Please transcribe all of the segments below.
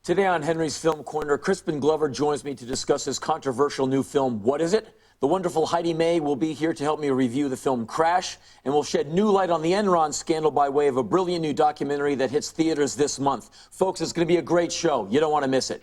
Today on Henry's Film Corner, Crispin Glover joins me to discuss his controversial new film, What Is It? The wonderful Heidi May will be here to help me review the film Crash, and will shed new light on the Enron scandal by way of a brilliant new documentary that hits theaters this month. Folks, it's going to be a great show. You don't want to miss it.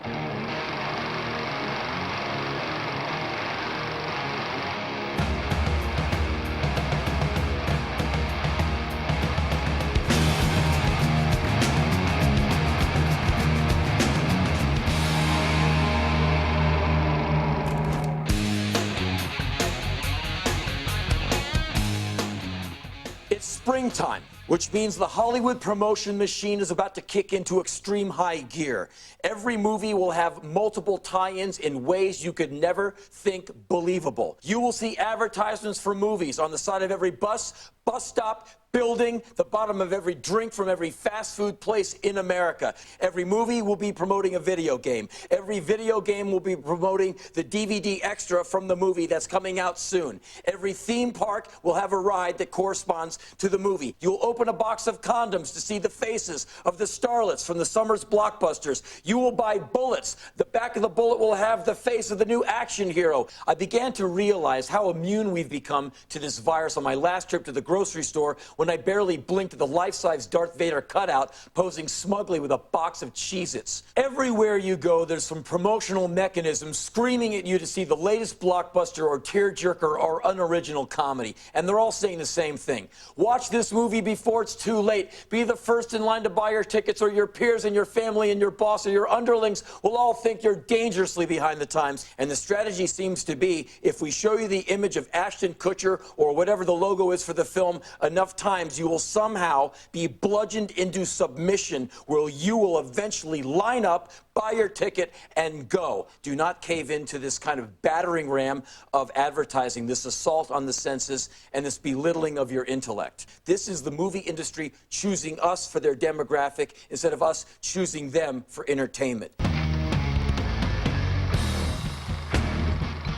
It's springtime, which means the Hollywood promotion machine is about to kick into extreme high gear. Every movie will have multiple tie-ins in ways you could never think believable. You will see advertisements for movies on the side of every bus stop, building, the bottom of every drink from every fast food place in America. Every movie will be promoting a video game. Every video game will be promoting the DVD extra from the movie that's coming out soon. Every theme park will have a ride that corresponds to the movie. You'll open a box of condoms to see the faces of the starlets from the summer's blockbusters. You will buy bullets. The back of the bullet will have the face of the new action hero. I began to realize how immune we've become to this virus on my last trip to the grocery store when I barely blinked at the life-size Darth Vader cutout posing smugly with a box of Cheez-Its. Everywhere you go, there's some promotional mechanism screaming at you to see the latest blockbuster or tearjerker or unoriginal comedy. And they're all saying the same thing. Watch this movie before it's too late. Be the first in line to buy your tickets, or your peers and your family and your boss or your underlings will all think you're dangerously behind the times. And the strategy seems to be, if we show you the image of Ashton Kutcher or whatever the logo is for the film enough times, you will somehow be bludgeoned into submission, where you will eventually line up, buy your ticket, and go. Do not cave into this kind of battering ram of advertising, this assault on the senses, and this belittling of your intellect. This is the movie industry choosing us for their demographic instead of us choosing them for entertainment.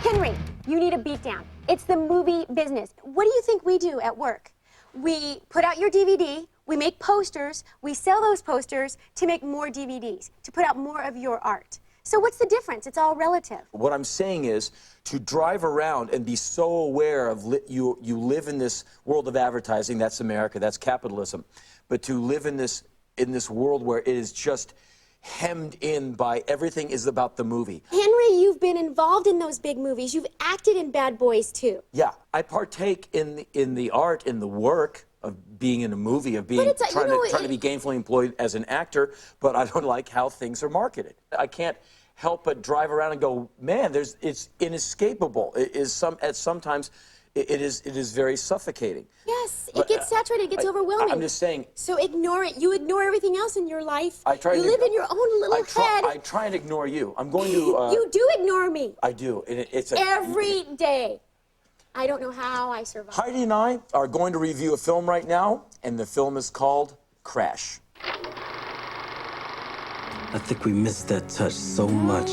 Henry, you need a beatdown. It's the movie business. What do you think we do at work? We put out your DVD, we make posters, we sell those posters to make more DVDs, to put out more of your art. So what's the difference? It's all relative. What I'm saying is to drive around and be so aware of you live in this world of advertising. That's America, that's capitalism. But to live in this world where it is just hemmed in by everything is about the movie. Henry, you've been involved in those big movies. You've acted in Bad Boys too. Yeah, I partake in the art, in the work of being in a movie, of being trying to be gainfully employed as an actor, but I don't like how things are marketed. I can't help but drive around and go, man, it's inescapable. Sometimes it is very suffocating. Yes, it gets saturated, it gets overwhelming. I'm just saying. So ignore it. You ignore everything else in your life. You live in your own little head. I try and ignore you. I'm going to... You do ignore me. I do. Every day. I don't know how I survive. Heidi and I are going to review a film right now, and the film is called Crash. I think we missed that touch so much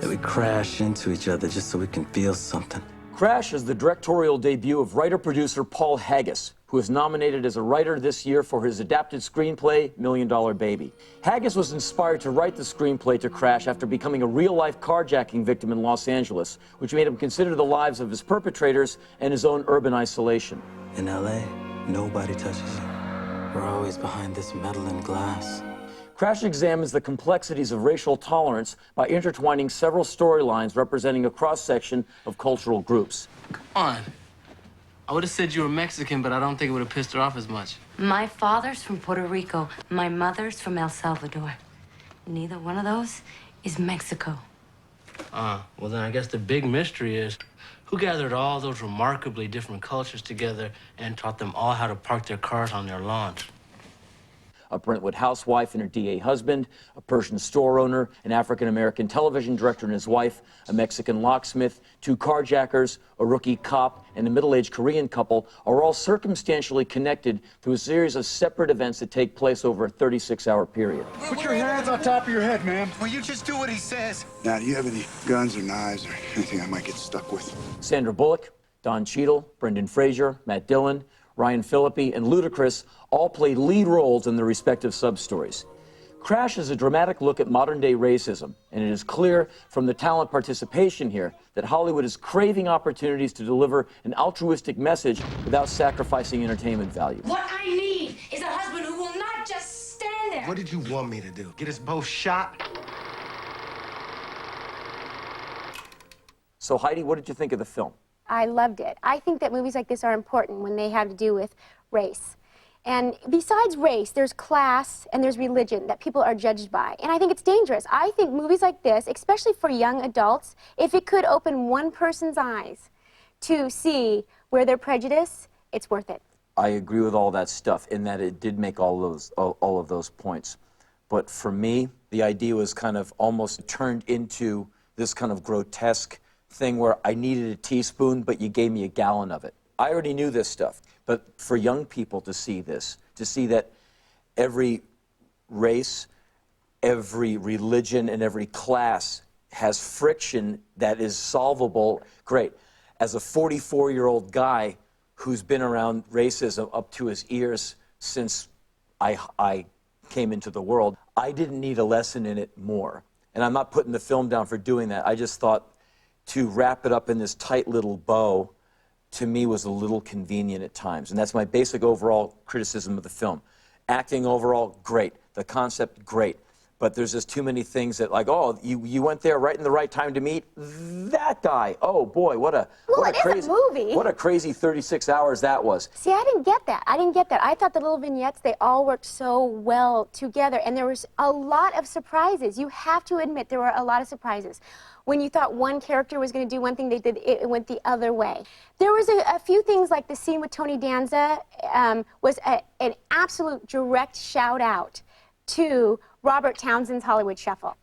that we crash into each other just so we can feel something. Crash is the directorial debut of writer-producer Paul Haggis, who is nominated as a writer this year for his adapted screenplay, $1 Million Baby. Haggis was inspired to write the screenplay to Crash after becoming a real-life carjacking victim in Los Angeles, which made him consider the lives of his perpetrators and his own urban isolation. In L.A., nobody touches you. We're always behind this metal and glass. Crash examines the complexities of racial tolerance by intertwining several storylines representing a cross-section of cultural groups. Come on. I would have said you were Mexican, but I don't think it would have pissed her off as much. My father's from Puerto Rico. My mother's from El Salvador. Neither one of those is Mexico. Well, then I guess the big mystery is who gathered all those remarkably different cultures together and taught them all how to park their cars on their lawns. A Brentwood housewife and her DA husband, a Persian store owner, an African-American television director and his wife, a Mexican locksmith, 2 carjackers, a rookie cop, and a middle-aged Korean couple are all circumstantially connected through a series of separate events that take place over a 36-hour period. Put your hands on top of your head, ma'am. Will you just do what he says? Now, do you have any guns or knives or anything I might get stuck with? Sandra Bullock, Don Cheadle, Brendan Fraser, Matt Dillon, Ryan Phillippe, and Ludacris all played lead roles in their respective sub-stories. Crash is a dramatic look at modern-day racism, and it is clear from the talent participation here that Hollywood is craving opportunities to deliver an altruistic message without sacrificing entertainment value. What I need is a husband who will not just stand there. What did you want me to do? Get us both shot? So Heidi, what did you think of the film? I loved it. I think that movies like this are important when they have to do with race. And besides race, there's class and there's religion that people are judged by. And I think it's dangerous. I think movies like this, especially for young adults, if it could open one person's eyes to see where they're prejudiced, it's worth it. I agree with all that stuff in that it did make all of those points. But for me, the idea was kind of almost turned into this kind of grotesque thing where I needed a teaspoon, but you gave me a gallon of it. I already knew this stuff, but for young people to see this, to see that every race, every religion, and every class has friction that is solvable, great. As a 44-year-old guy who's been around racism up to his ears since I came into the world, I didn't need a lesson in it more. And I'm not putting the film down for doing that. I just thought to wrap it up in this tight little bow, to me, was a little convenient at times. And that's my basic overall criticism of the film. Acting overall, great. The concept, great. But there's just too many things that, like, oh, you went there right in the right time to meet that guy. Oh boy, what a crazy movie. What a crazy 36 hours that was. See, I didn't get that. I thought the little vignettes, they all worked so well together, and there was a lot of surprises. You have to admit there were a lot of surprises. When you thought one character was going to do one thing, it went the other way. There was a few things, like the scene with Tony Danza was an absolute direct shout out to Robert Townsend's Hollywood Shuffle.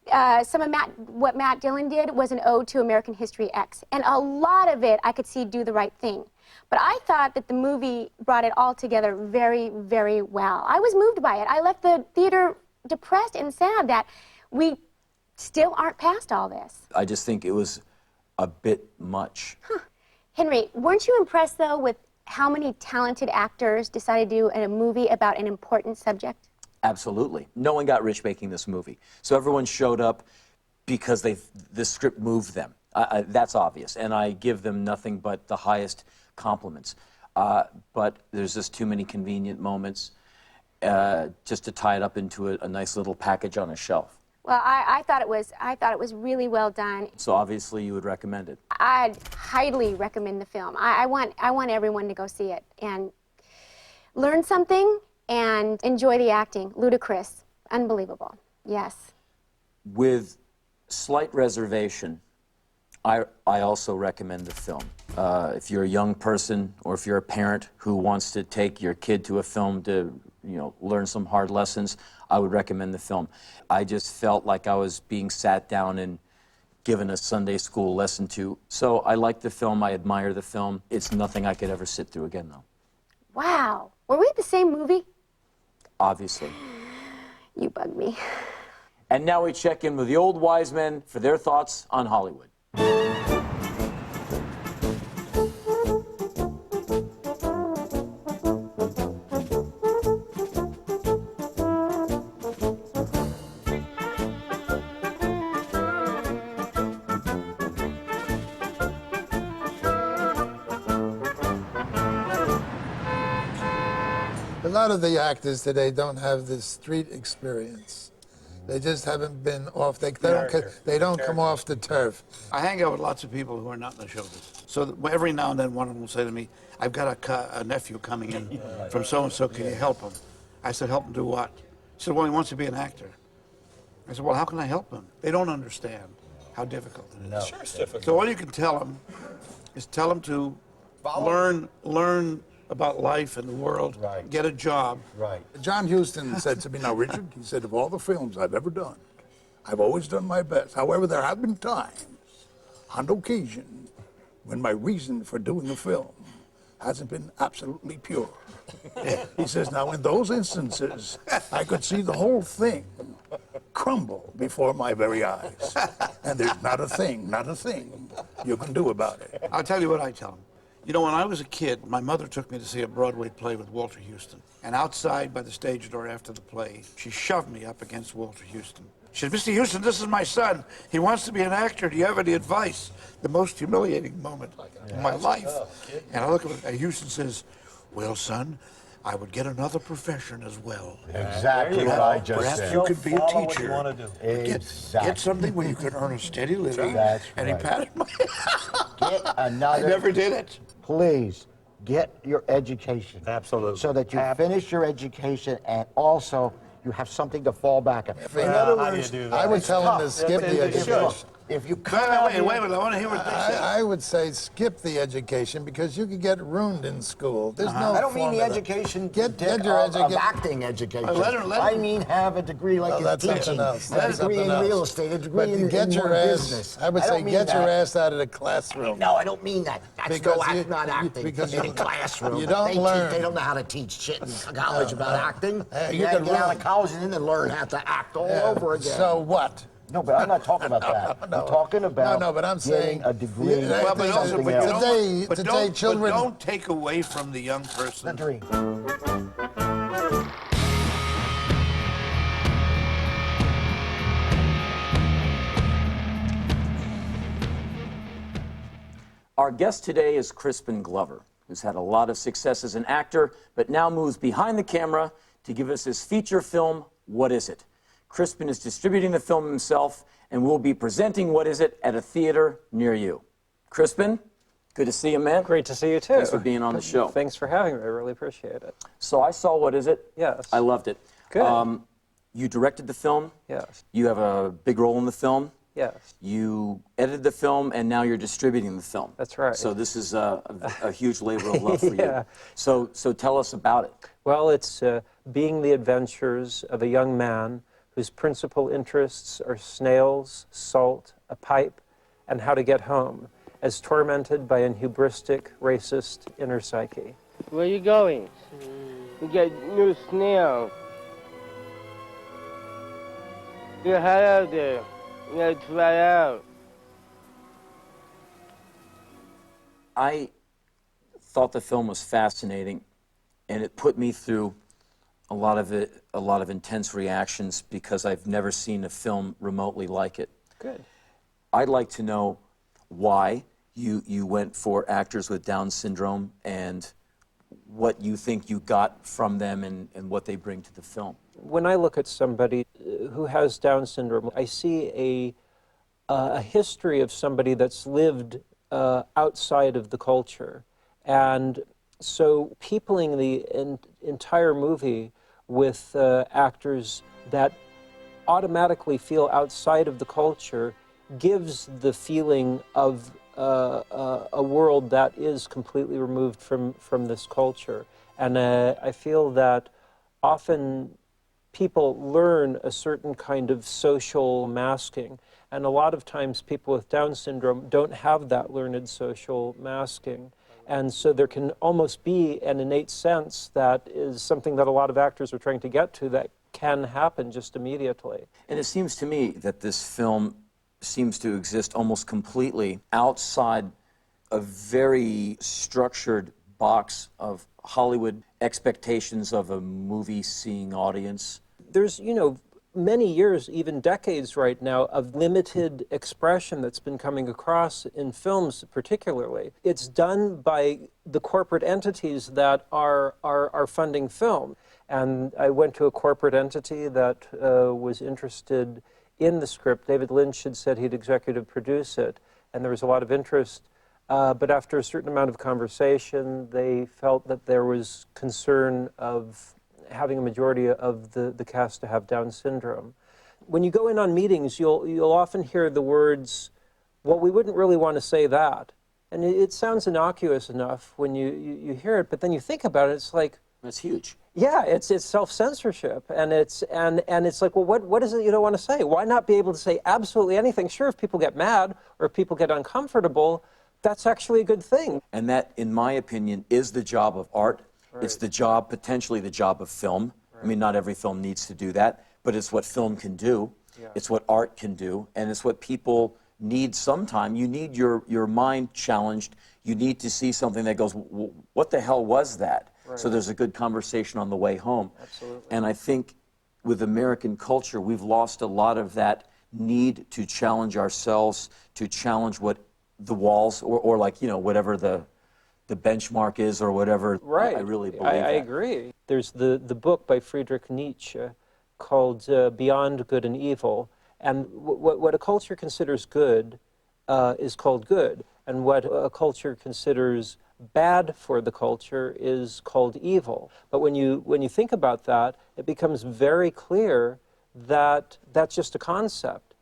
Some of what Matt Dillon did was an ode to American History X, and a lot of it I could see do the right thing. But I thought that the movie brought it all together very, very well. I was moved by it. I left the theater depressed and sad that we still aren't past all this. I just think it was a bit much. Huh. Henry, weren't you impressed, though, with how many talented actors decided to do a movie about an important subject? Absolutely. No one got rich making this movie. So everyone showed up because the script moved them. That's obvious. And I give them nothing but the highest compliments. But there's just too many convenient moments just to tie it up into a nice little package on a shelf. Well, I thought it was really well done. So obviously you would recommend it. I'd highly recommend the film. I want everyone to go see it and learn something and enjoy the acting. Ludicrous, unbelievable. Yes. With slight reservation, I also recommend the film. If you're a young person or if you're a parent who wants to take your kid to a film to, learn some hard lessons, I would recommend the film. I just felt like I was being sat down and given a Sunday school lesson to. So I like the film, I admire the film. It's nothing I could ever sit through again, though. Wow. Were we at the same movie? Obviously. You bug me. And now we check in with the old wise men for their thoughts on Hollywood. A lot of the actors today don't have the street experience. They just haven't been off. They don't come off the turf. I hang out with lots of people who are not in the show business. So every now and then one of them will say to me, I've got a nephew coming in from so-and-so, can you help him? I said, help him do what? He said, well, he wants to be an actor. I said, well, how can I help him? They don't understand how difficult it is. No. Sure it's difficult. So all you can tell them is tell them to learn about life and the world, Right. get a job. Right. John Huston said to me, now, Richard, he said, of all the films I've ever done, I've always done my best. However, there have been times, on occasion, when my reason for doing a film hasn't been absolutely pure. He says, now, in those instances, I could see the whole thing crumble before my very eyes. And there's not a thing you can do about it. I'll tell you what I tell them. You know, when I was a kid, my mother took me to see a Broadway play with Walter Houston. And outside by the stage door after the play, she shoved me up against Walter Houston. She said, Mr. Houston, this is my son. He wants to be an actor. Do you have any advice? The most humiliating moment in my life. And I look at him, and Houston says, well, son, I would get another profession as well. Exactly what I just Perhaps said. you could be a Follow what teacher. you want to do. Get something where you can earn a steady living. That's and he right. patted my Get another. I never did it. Please, get your education. Absolutely. So that you finish your education and also you have something to fall back on. In other words, I would tell him to skip the education. If you come Wait a minute, I want to hear what they say. I would say skip the education because you could get ruined in school. There's no I don't mean the formula. education Get of your education. acting education. Let him- I mean have a degree like Oh, in that's teaching, something else. a That's degree something in real else. estate, a degree But in get your more ass, business. I would don't say mean get your that. ass out of the classroom. No, I don't mean that. That's Because no you- not acting because in you- a classroom. you don't they learn. They don't know how to teach shit in college about acting. Hey, You you gotta can get out learn. of college and then learn how to act all Yeah, over again. So what? No, but I'm not talking about that. No. I'm talking about No, but I'm getting saying a degree. Yeah, Well, but also, something but else. Today- but today don't, children- But don't take away from the young person. Degree. Our guest today is Crispin Glover, who's had a lot of success as an actor, but now moves behind the camera to give us his feature film, What Is It? Crispin is distributing the film himself and will be presenting What Is It at a theater near you. Crispin, good to see you, man. Great to see you, too. Thanks for being on the show. Thanks for having me. I really appreciate it. So I saw What Is It? Yes. I loved it. Good. You directed the film. Yes. You have a big role in the film. Yes. You edited the film, and now you're distributing the film. That's right. So this is a huge labor of love for Yeah. you. So tell us about it. Well, it's being the adventures of a young man whose principal interests are snails, salt, a pipe, and how to get home, as tormented by an hubristic, racist inner psyche. Where are you going? We get new snail. You're hot out there. You gotta try out. I thought the film was fascinating, and it put me through a lot of intense reactions because I've never seen a film remotely like it. Good. I'd like to know why you went for actors with Down syndrome and what you think you got from them and what they bring to the film. When I look at somebody who has Down syndrome, I see a history of somebody that's lived outside of the culture. And so peopling the entire movie with actors that automatically feel outside of the culture gives the feeling of a world that is completely removed from this culture. And I feel that often people learn a certain kind of social masking. And a lot of times people with Down syndrome don't have that learned social masking. And so there can almost be an innate sense that is something that a lot of actors are trying to get to that can happen just immediately. And it seems to me that this film seems to exist almost completely outside a very structured box of Hollywood expectations of a movie-seeing audience. There's, many years, even decades right now, of limited expression that's been coming across in films particularly. It's done by the corporate entities that are funding film. And I went to a corporate entity that was interested in the script. David Lynch had said he'd executive produce it, and there was a lot of interest. But after a certain amount of conversation, they felt that there was concern of having a majority of the cast to have Down syndrome. When you go in on meetings, you'll often hear the words, well, we wouldn't really want to say that. And it sounds innocuous enough when you hear it, but then you think about it, it's like... That's huge. Yeah, it's self-censorship, and it's like, well, what is it you don't want to say? Why not be able to say absolutely anything? Sure, if people get mad or if people get uncomfortable, that's actually a good thing. And that, in my opinion, is the job of art. Right. It's the job, potentially the job of film. Right. I mean, not every film needs to do that, but it's what film can do. Yeah. It's what art can do, and it's what people need some time. You need your mind challenged. You need to see something that goes, what the hell was that? Right. So there's a good conversation on the way home. Absolutely. And I think with American culture, we've lost a lot of that need to challenge ourselves, to challenge what the walls, or like, you know, whatever the benchmark is or whatever. Right. I really believe I that. agree. There's the book by Friedrich Nietzsche called Beyond Good and Evil. And what a culture considers good is called good. And what a culture considers bad for the culture is called evil. But when you think about that, it becomes very clear that that's just a concept.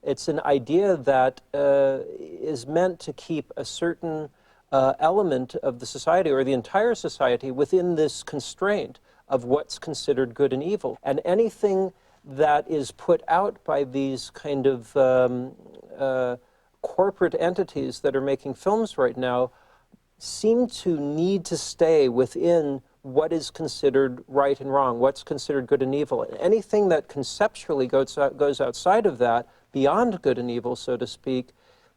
It's an idea that is meant to keep a certain element of the society or the entire society within this constraint of what's considered good and evil. And anything that is put out by these kind of corporate entities that are making films right now seem to need to stay within what is considered right and wrong, what's considered good and evil. Anything that conceptually goes outside of that, beyond good and evil, so to speak,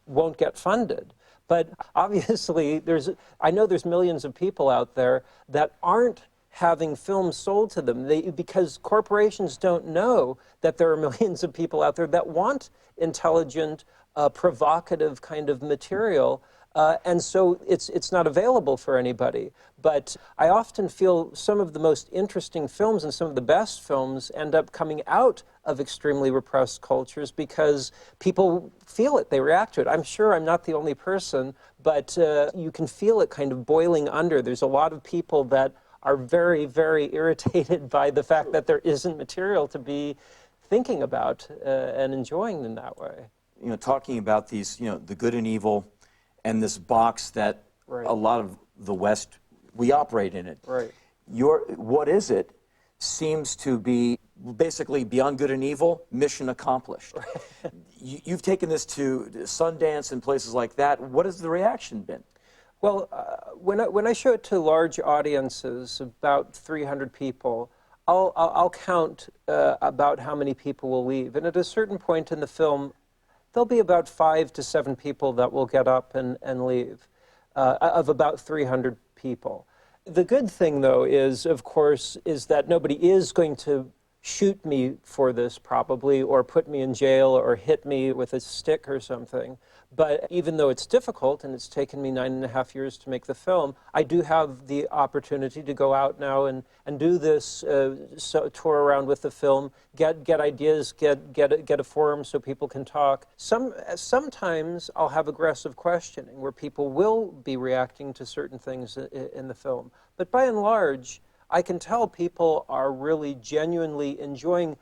won't get funded. But obviously, I know there's millions of people out there that aren't having films sold to them because corporations don't know that there are millions of people out there that want intelligent, provocative kind of material. And so it's not available for anybody. But I often feel some of the most interesting films and some of the best films end up coming out of extremely repressed cultures because people feel it, they react to it. I'm sure I'm not the only person, but you can feel it kind of boiling under. There's a lot of people that are very, very irritated by the fact that there isn't material to be thinking about and enjoying in that way. You know, talking about these, you know, the good and evil, and this box that Right. a lot of the West, we operate in it. Right. What is it seems to be basically beyond good and evil, mission accomplished. Right. You've taken this to Sundance and places like that. What has the reaction been? Well, when I show it to large audiences, about 300 people, I'll count about how many people will leave. And at a certain point in the film, there'll be about 5 to 7 people that will get up and leave, of about 300 people. The good thing, though, is, of course, is that nobody is going to shoot me for this, probably, or put me in jail or hit me with a stick or something. But even though it's difficult, and it's taken me 9.5 years to make the film, I do have the opportunity to go out now and do this tour around with the film, get ideas, get a forum so people can talk. Sometimes I'll have aggressive questioning where people will be reacting to certain things in the film. But by and large, I can tell people are really genuinely enjoying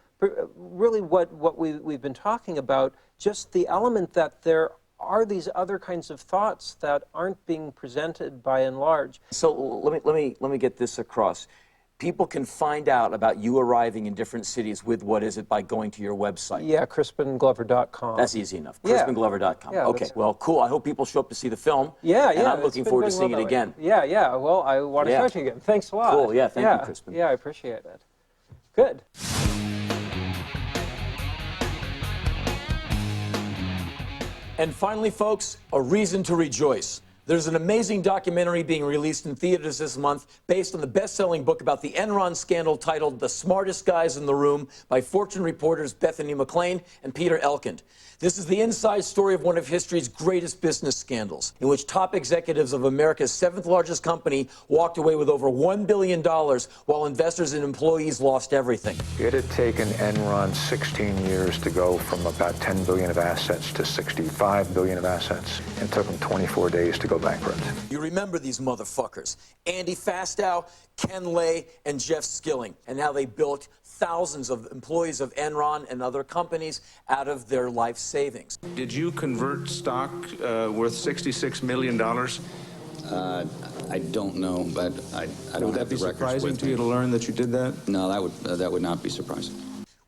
really what we've been talking about, just the element that there are these other kinds of thoughts that aren't being presented by and large. So let me get this across. People can find out about you arriving in different cities with what is it by going to your website? Yeah, CrispinGlover.com. That's easy enough. Yeah. CrispinGlover.com. Yeah, okay, well, cool. I hope people show up to see the film. Yeah, and I'm looking forward to seeing it again. Yeah, yeah. Well, I want to show it to you again. Thanks a lot. Cool. Yeah, thank you, Crispin. Yeah, I appreciate it. Good. And finally, folks, a reason to rejoice. There's an amazing documentary being released in theaters this month based on the best-selling book about the Enron scandal titled The Smartest Guys in the Room by Fortune reporters Bethany McLean and Peter Elkind. This is the inside story of one of history's greatest business scandals, in which top executives of America's 7th largest company walked away with over $1 billion, while investors and employees lost everything. It had taken Enron 16 years to go from about $10 billion of assets to $65 billion of assets. It took them 24 days to go bankrupt. You remember these motherfuckers. Andy Fastow, Ken Lay, and Jeff Skilling, and how they built thousands of employees of Enron and other companies out of their life savings. Did you convert stock worth $66 million? I don't know, but I don't have the records with me. Would that be surprising to you to learn that you did that? No, that would not be surprising.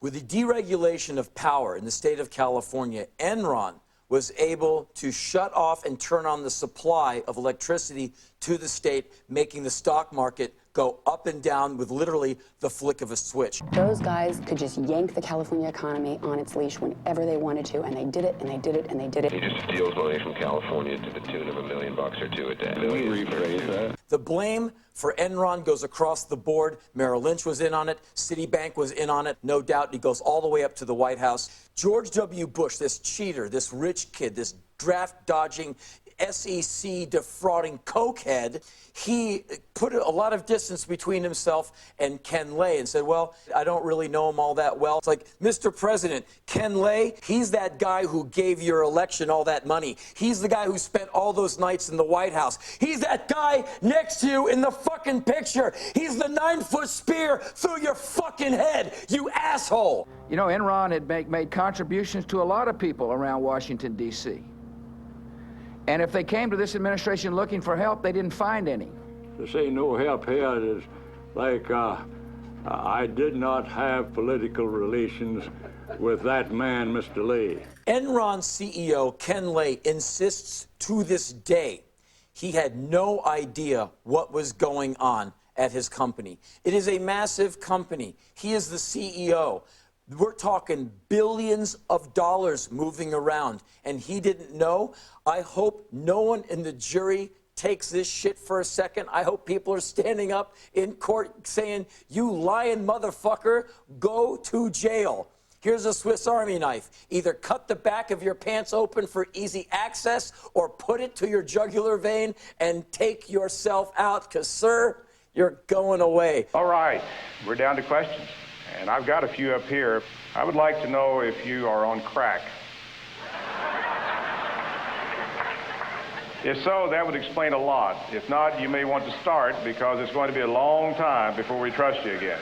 With the deregulation of power in the state of California, Enron was able to shut off and turn on the supply of electricity to the state, making the stock market go up and down with literally the flick of a switch. Those guys could just yank the California economy on its leash whenever they wanted to, and they did it, and they did it, and they did it. He just steals money from California to the tune of $1 million or $2 a day. Can we rephrase that? The blame for Enron goes across the board. Merrill Lynch was in on it. Citibank was in on it, no doubt. And he goes all the way up to the White House. George W. Bush, this cheater, this rich kid, this draft-dodging, SEC defrauding cokehead, he put a lot of distance between himself and Ken Lay and said, well, I don't really know him all that well. It's like, Mr. President, Ken Lay, he's that guy who gave your election all that money. He's the guy who spent all those nights in the White House. He's that guy next to you in the fucking picture. He's the 9-foot spear through your fucking head, you asshole. You know, Enron had made contributions to a lot of people around Washington, D.C. And if they came to this administration looking for help, they didn't find any. To say no help here is like I did not have political relations with that man, Mr. Lay. Enron CEO Ken Lay insists to this day he had no idea what was going on at his company. It is a massive company. He is the CEO. We're talking billions of dollars moving around, and he didn't know. I hope no one in the jury takes this shit for a second. I hope people are standing up in court saying, you lying motherfucker, go to jail. Here's a Swiss Army knife. Either cut the back of your pants open for easy access or put it to your jugular vein and take yourself out, because, sir, you're going away. All right, we're down to questions. And I've got a few up here. I would like to know if you are on crack. If so, that would explain a lot. If not, you may want to start, because it's going to be a long time before we trust you again.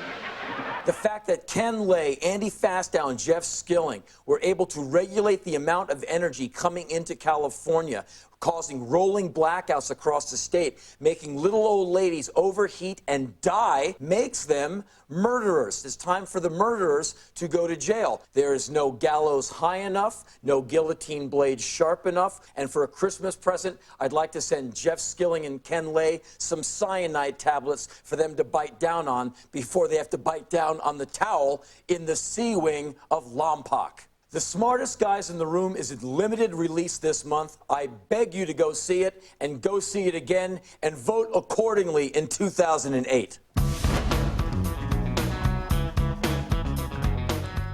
The fact that Ken Lay, Andy Fastow, and Jeff Skilling were able to regulate the amount of energy coming into California, causing rolling blackouts across the state, making little old ladies overheat and die, makes them murderers. It's time for the murderers to go to jail. There is no gallows high enough, no guillotine blade sharp enough, and for a Christmas present, I'd like to send Jeff Skilling and Ken Lay some cyanide tablets for them to bite down on before they have to bite down on the towel in the sea wing of Lompoc. The Smartest Guys in the Room is in limited release this month. I beg you to go see it, and go see it again, and vote accordingly in 2008.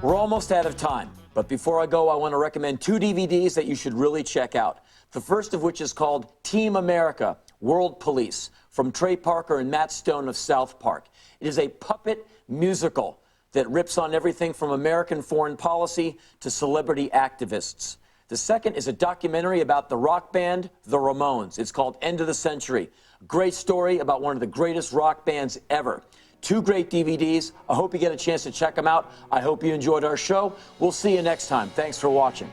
We're almost out of time, but before I go, I want to recommend 2 DVDs that you should really check out. The first of which is called Team America, World Police, from Trey Parker and Matt Stone of South Park. It is a puppet musical that rips on everything from American foreign policy to celebrity activists. The second is a documentary about the rock band, the Ramones. It's called End of the Century. Great story about one of the greatest rock bands ever. 2 great DVDs. I hope you get a chance to check them out. I hope you enjoyed our show. We'll see you next time. Thanks for watching.